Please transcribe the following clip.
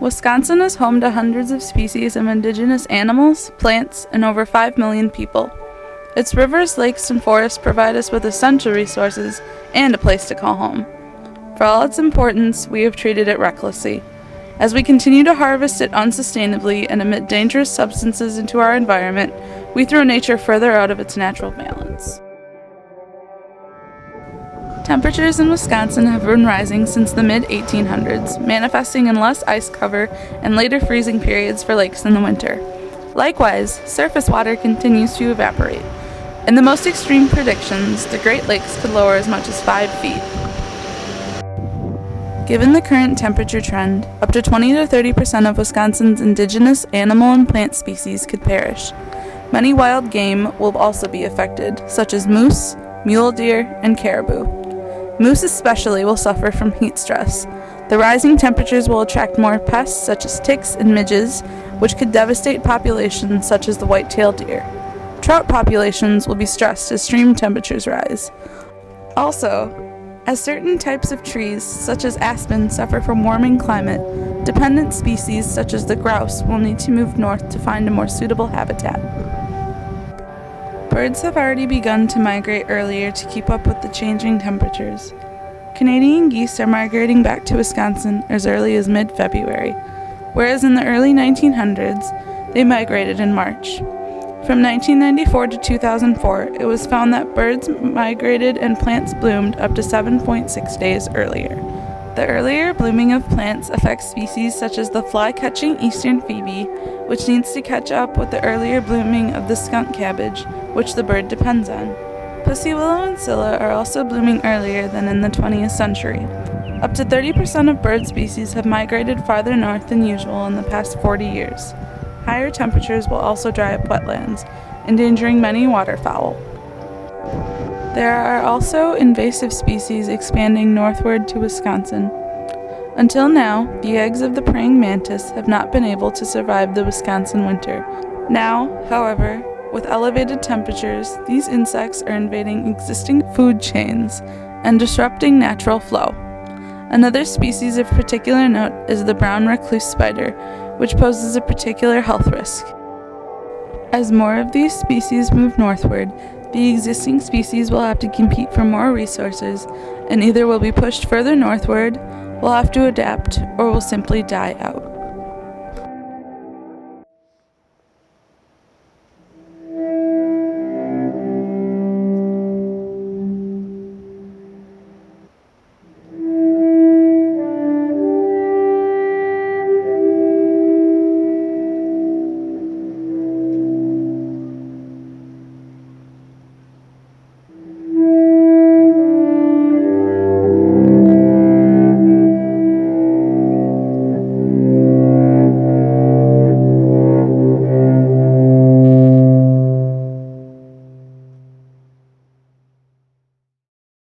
Wisconsin is home to hundreds of species of indigenous animals, plants, and over 5 million people. Its rivers, lakes, and forests provide us with essential resources and a place to call home. For all its importance, we have treated it recklessly. As we continue to harvest it unsustainably and emit dangerous substances into our environment, we throw nature further out of its natural balance. Temperatures in Wisconsin have been rising since the mid-1800s, manifesting in less ice cover and later freezing periods for lakes in the winter. Likewise, surface water continues to evaporate. In the most extreme predictions, the Great Lakes could lower as much as 5 feet. Given the current temperature trend, up to 20 to 30% of Wisconsin's indigenous animal and plant species could perish. Many wild game will also be affected, such as moose, mule deer, and caribou. Moose especially will suffer from heat stress. The rising temperatures will attract more pests such as ticks and midges, which could devastate populations such as the white-tailed deer. Trout populations will be stressed as stream temperatures rise. Also, as certain types of trees, such as aspen, suffer from warming climate, dependent species such as the grouse will need to move north to find a more suitable habitat. Birds have already begun to migrate earlier to keep up with the changing temperatures. Canadian geese are migrating back to Wisconsin as early as mid-February, whereas in the early 1900s, they migrated in March. From 1994 to 2004, it was found that birds migrated and plants bloomed up to 7.6 days earlier. The earlier blooming of plants affects species such as the fly-catching eastern phoebe, which needs to catch up with the earlier blooming of the skunk cabbage, which the bird depends on. Pussy willow and scilla are also blooming earlier than in the 20th century. Up to 30% of bird species have migrated farther north than usual in the past 40 years. Higher temperatures will also dry up wetlands, endangering many waterfowl. There are also invasive species expanding northward to Wisconsin. Until now, the eggs of the praying mantis have not been able to survive the Wisconsin winter. Now, however, with elevated temperatures, these insects are invading existing food chains and disrupting natural flow. Another species of particular note is the brown recluse spider, which poses a particular health risk. As more of these species move northward, the existing species will have to compete for more resources and either will be pushed further northward, will have to adapt, or will simply die out.